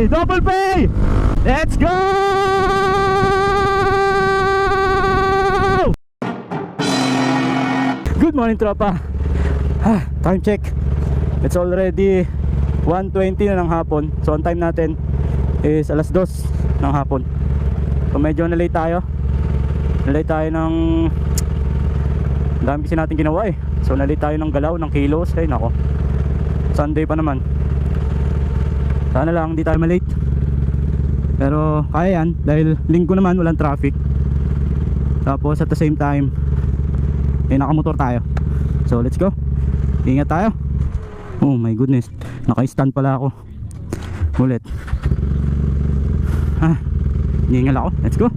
Double pay! Let's go! Good morning, tropa. Time check. It's already 1:20 na ng hapon. So ang time natin is alas 2 ng hapon. So medyo na-late tayo. Na-late tayo ng dami kasi natin ginawa eh. So na-late tayo ng galaw, ng kilos. Ay nako, Sunday pa naman. Sana lang hindi tayo malate. Pero kaya yan dahil linggo naman, walang traffic. Tapos at the same time nakamotor tayo. So let's go. Ingat tayo. Oh my goodness, naka-stand pala ako. Ulit. Hingal ako. Let's go.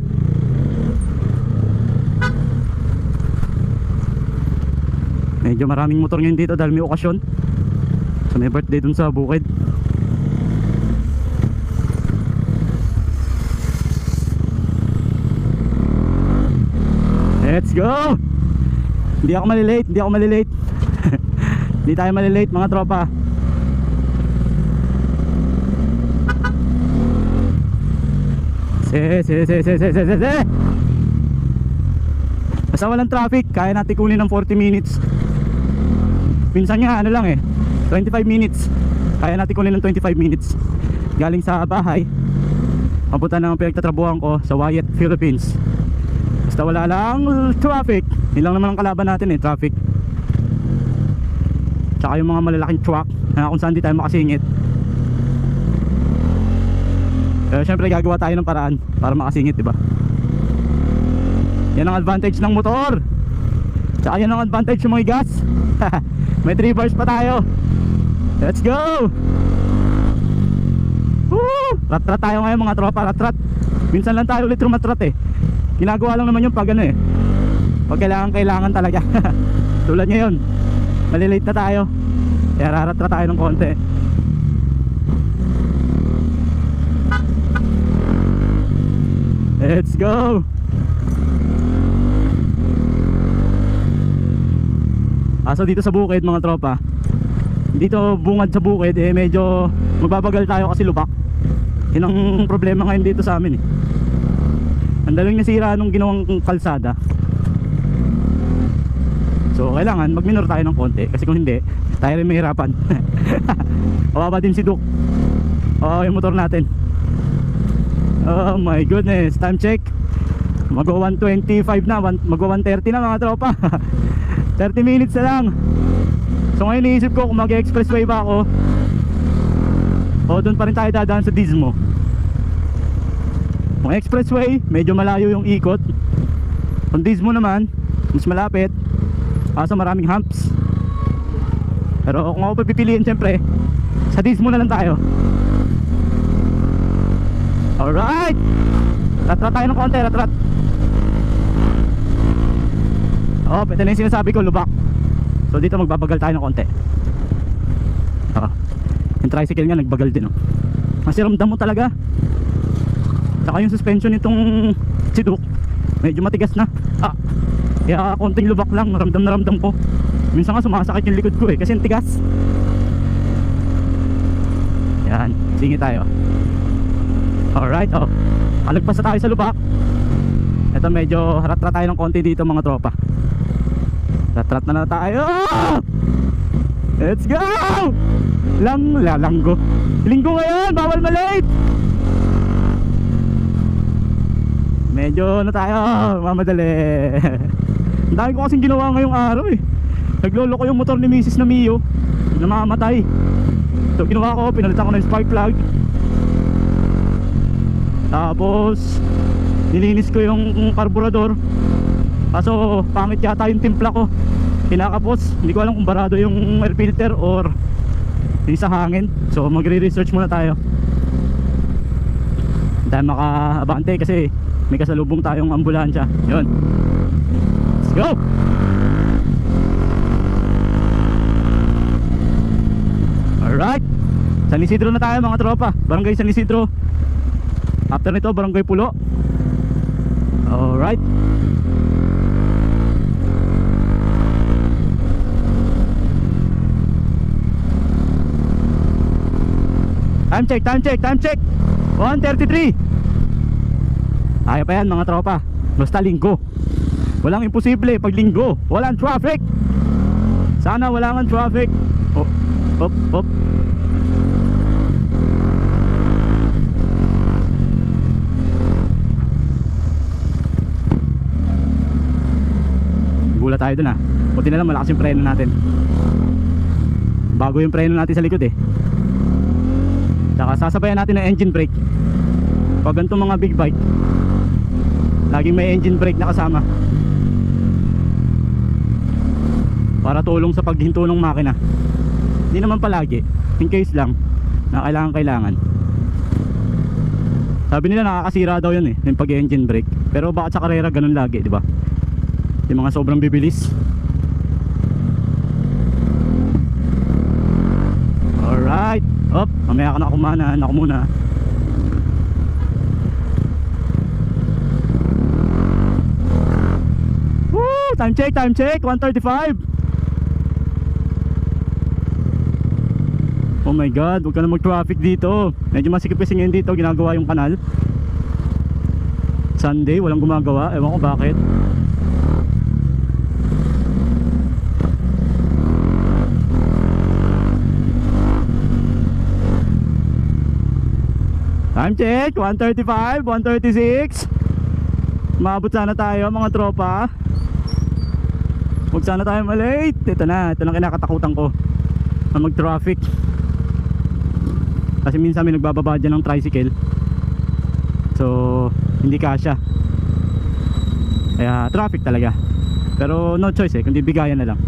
Medyo maraming motor ngayon dito dahil may okasyon. So may birthday dun sa bukid. Let's go. Hindi ako malilate. Hindi tayo malilate mga tropa. Basta walang traffic, kaya natin kunin ng 40 minutes. Minsan nga ano lang eh, 25 minutes. Kaya natin kunin ng 25 minutes. Galing sa bahay papunta ng pinagtatrabuhan ko sa Wyatt, Philippines. Basta wala lang traffic. Yun lang naman ang kalaban natin eh, traffic. Tsaka yung mga malalaking truck na kung saan di tayo makasingit. Pero syempre gagawa tayo ng paraan para makasingit, diba? Yan ang advantage ng motor. Tsaka yan ang advantage ng mga gas. May 3 bars pa tayo. Let's go. Woo! Rat-rat tayo ngayon mga tropa, rat-rat. Minsan lang tayo ulit rumatrat eh. Ginagawa lang naman yung pag ano eh, pag kailangan talaga. Tulad ngayon, malilate na tayo, kaya rarat-rat tayo ng konti. Let's go. So dito sa bukid mga tropa, dito bungad sa bukid eh, medyo magbabagal tayo kasi lubak. Yun ang problema ngayon dito sa amin eh. Ang daling nasira nung ginawang kalsada. So kailangan magminor tayo ng konti, kasi kung hindi tayo rin mahirapan. Kawawa din si Duke. Yung motor natin. Oh my goodness. Time check, magwa 1:25 na, magwa 1:30 na mga tropa. 30 minutes na lang. So ngayon iniisip ko kung mag-expressway ba ako o doon pa rin tayo dadaan sa Dismo. Kung expressway, medyo malayo yung ikot. Kung Dismo naman, mas malapit, kaso maraming humps. Pero kung ako pipiliin, syempre sa Dismo na lang tayo. Alright, rat-rat tayo ng konti, rat-rat. Ito na yung sinasabi ko, lubak. So dito magbabagal tayo ng konti. Yung tricycle nga nagbagal din, Kasi ramdam mo talaga. Saka yung suspension nitong Siduk medyo matigas na. Kaya konting lubak lang, ramdam na ramdam ko. Minsan nga sumasakit yung likod ko eh, kasi yung tigas. Yan, sige tayo. Alright, alagpas na tayo sa lubak. Ito medyo rat-rat tayo ng konti dito mga tropa. Rat-rat na tayo. Let's go! Langgo. Linggo ngayon, bawal malate. Medyo na tayo, mamadali. Ang dami ko kasing ginawa ngayong araw eh. Naglolo ko yung motor ni Mrs. na Mio, namamatay. So ginawa ko, pinalitan ko ng spark plug. Tapos nilinis ko yung carburetor. Kaso pangit yata yung timpla ko, kinakapos. Hindi ko alam kung barado yung air filter or yung sa hangin. So magre-research muna tayo. Hindi tayo makaabante kasi may kasalubong tayong ambulansya. Yun. Let's go! Alright, San Isidro na tayo mga tropa. Barangay San Isidro. After nito, Barangay Pulo. Alright. Time check, time check, time check. 1:33. Kaya pa yan mga tropa. Basta linggo. Walang imposible pag linggo. Walang traffic. Sana wala nga traffic. Oh, hop, hop. Gulat tayo dun ah. Buti na lang malakas yung preno natin. Bago yung preno natin sa likod eh. Tsaka sasabayan natin ng engine brake. Pag ganito mga big bike, laging may engine brake na kasama para tulong sa paghinto ng makina. Hindi naman palagi, in case lang na kailangan. Sabi nila nakakasira daw yun eh, yung pag-engine brake. Pero bakit sa karera ganun lagi, di ba? Yung mga sobrang bibilis. Alright. Op, mamaya ka na kumanan. Ako muna. Woo! Time check, time check. 1:35. Oh my god, huwag ka na mag-traffic dito. Medyo masikip kasi ngayon dito. Ginagawa yung kanal. Sunday, walang gumagawa. Ewan ko bakit. Time check, 1:35, 1:36. Maabot sana tayo mga tropa. Huwag sana tayo malate. Ito na kinakatakutan ko na mag-traffic. Kasi minsan may nagbababa dyan ng tricycle. So, hindi kasya. Kaya traffic talaga. Pero no choice eh, kundi bigayan na lang.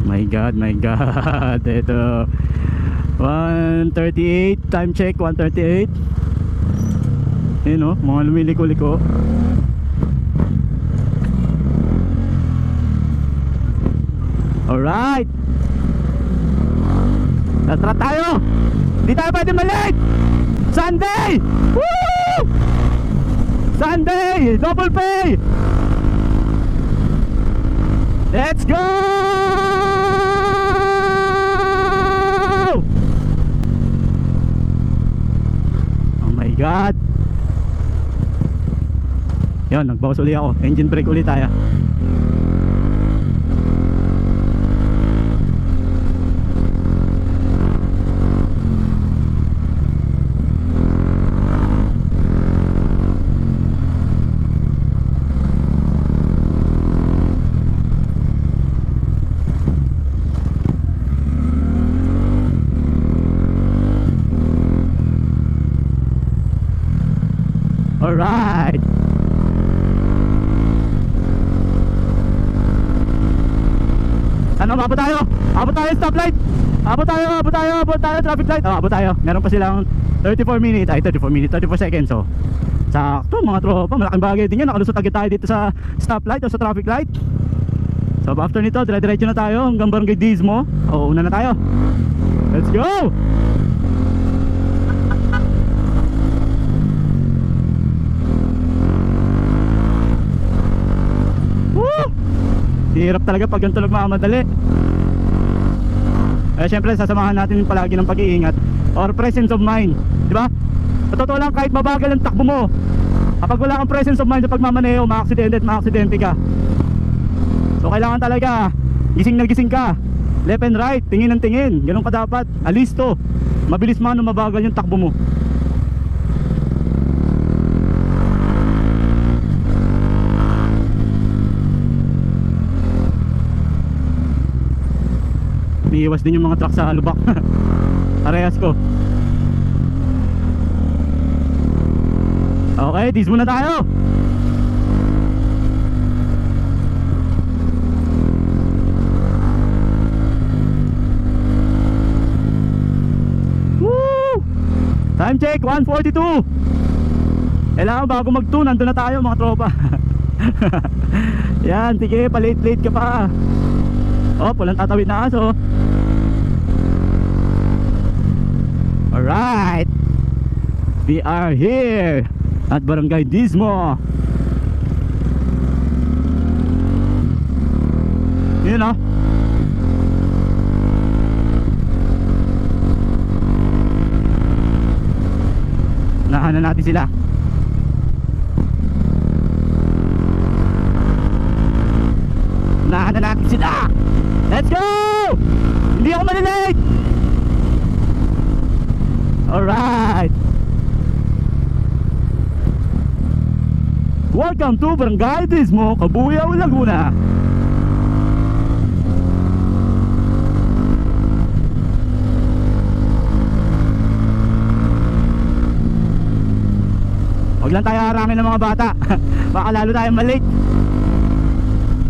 My god, my god. Ito 1:38, time check, 1:38. Ayun o, mga lumiliko-liko. Alright, tatra tayo. Di tayo pwede malate. Sunday! Woo! Sunday! Double pay! Let's go! God. Yan, nagbawas ulit ako. Engine brake ulit tayo. Alright. Ano, abot tayo? Abot tayo stoplight. Abot tayo traffic light. Oh, abot tayo. Meron pa silang 34 minutes, 34 seconds. So, sakto mga tropa, malaking bagay din yan. Nakalusot agad tayo dito sa stoplight o sa traffic light. So, after nito, dire-diretso na tayo hanggang Barangay Dismo. O, una na tayo. Let's go! Hirap talaga pag ganito nagmamadali. Syempre sasamahan natin palagi ng pag-iingat or presence of mind, di ba? Sa totoo lang, kahit mabagal ang takbo mo, kapag wala kang presence of mind sa pagmamaneho, ma-aksidente at ma-aksidente ka. So kailangan talaga gising na gising ka, left and right, tingin ng tingin. Ganun ka dapat, alisto. Mabilis man o mabagal yung takbo mo. Iiwas din yung mga truck sa lubak. Parehas ko. Okay, dis muna tayo. Woo! Time check, 1:42. Kailangan bago mag-2, nandun na tayo mga tropa. Yan, sige, palate-late ka pa. Oh, walang tatawid na aso. Alright, we are here at Barangay Dismo. Yun o. unahan na natin sila. Unahan na natin sila. Let's go! Hindi ako malilate. Alright. Welcome to Barangay Turismo, Cabuyao, Laguna. Huwag lang tayo harangin ng mga bata. Baka lalo tayo malate.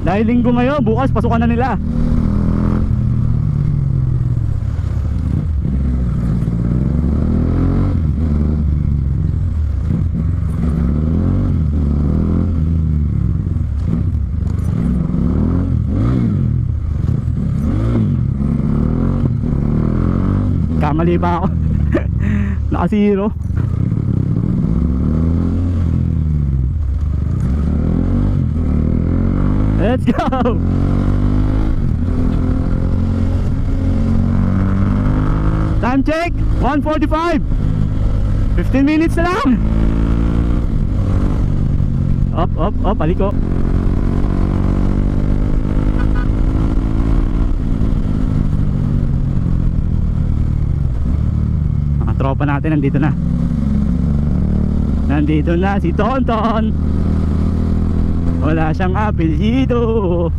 Dahil linggo ngayon, bukas pasukan na nila. Kamali pa ako. Naka-zero. Let's go! Time check, 1:45. 15 minutes na lang. Up, paliko. Mga tropa natin nandito na. Nandito na si Tonton. Wala siyang apelyido.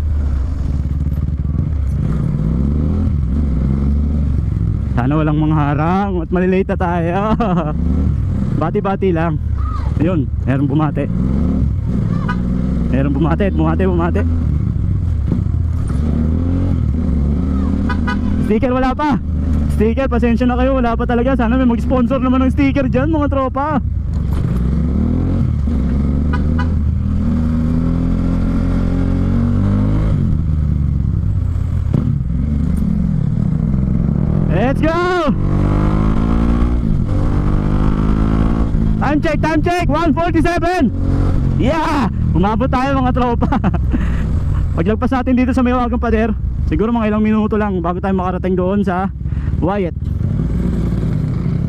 Sana walang mangharang at malilate na tayo. Bati-bati lang. Ayun, meron bumate. Meron bumate. Sticker wala pa. Sticker, pasensya na kayo, wala pa talaga. Sana may mag-sponsor naman ng sticker dyan mga tropa. Let's go! Time check, 1:47. Yeah! Umabot tayo mga tropa. Paglagpas natin dito sa Mayawagang Pader, siguro mga ilang minuto lang bago tayo makarating doon sa Wyatt.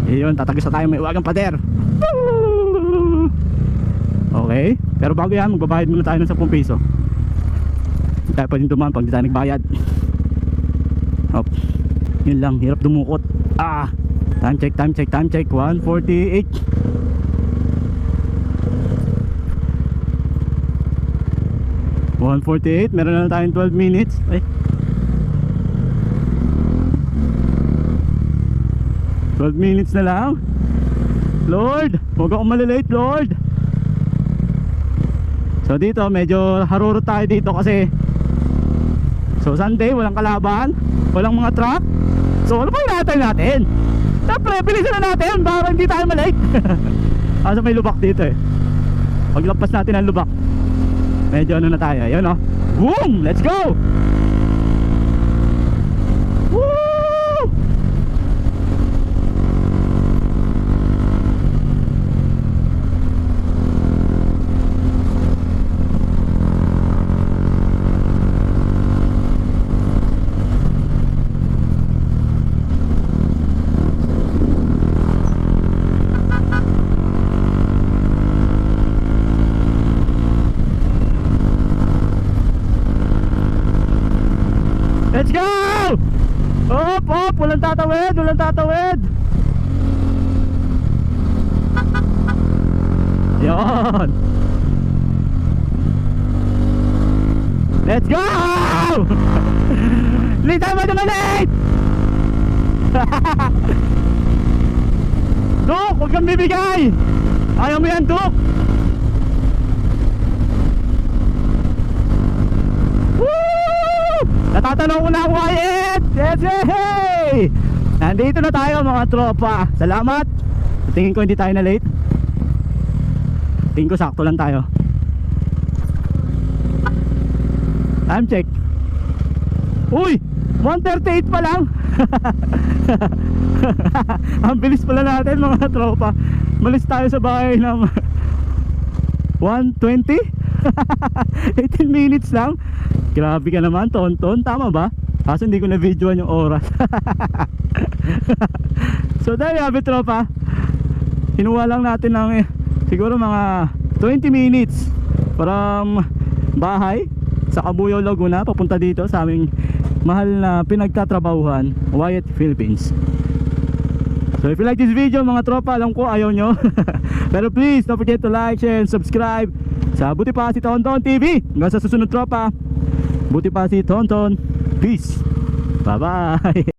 Iyon, tatagos na tayo Mayawagang Pader. Okay, pero bago yan, magbabayad muna tayo ng 10 piso. Hindi tayo pwedeng dumaan pag di tayo nagbayad. Hop. Yun lang, hirap dumukot. Time check, 1:48. Meron na tayong 12 minutes. Ay. 12 minutes na lang. Lord, huwag akong malilate, Lord. So dito, medyo harurot tayo dito kasi so Sunday, walang kalaban, walang mga truck. So ano pa hinatay natin? Siyempre, bilisan na natin para hindi tayo malate. Kaso may lubak dito eh. Paglampas natin ang lubak, medyo ano na tayo. Ayun o. Boom! Let's go! Woo! Let's go! Op, walang tatawid, Yon. Let's go! Late tayo naman late! Duk, huwag kang bibigay! Ayaw mo yan, Duk! Natatanong ko na ang Wyatt. Yes, hey! Nandito na tayo mga tropa. Salamat. Tingin ko hindi tayo na late. Tingin ko sakto lang tayo. Time check. Uy, 1:38 pa lang. Ang bilis pala natin mga tropa. Malis tayo sa bahay ng 1:20. 18 minutes lang. Grabe ka naman, Tonton. Tama ba? Kaso hindi ko na videoan yung oras. So there you have it, tropa. Kinuha lang natin ng siguro mga 20 minutes from bahay sa Cabuyao, Laguna papunta dito sa aming mahal na pinagtatrabahuhan, Wyatt Philippines. So if you like this video mga tropa, alam ko ayaw nyo pero please don't forget to like, share, and subscribe sa Buti Pa Si Tonton TV. Hanggang sa susunod tropa, Buti Pa Si Tonton. Peace. Bye bye.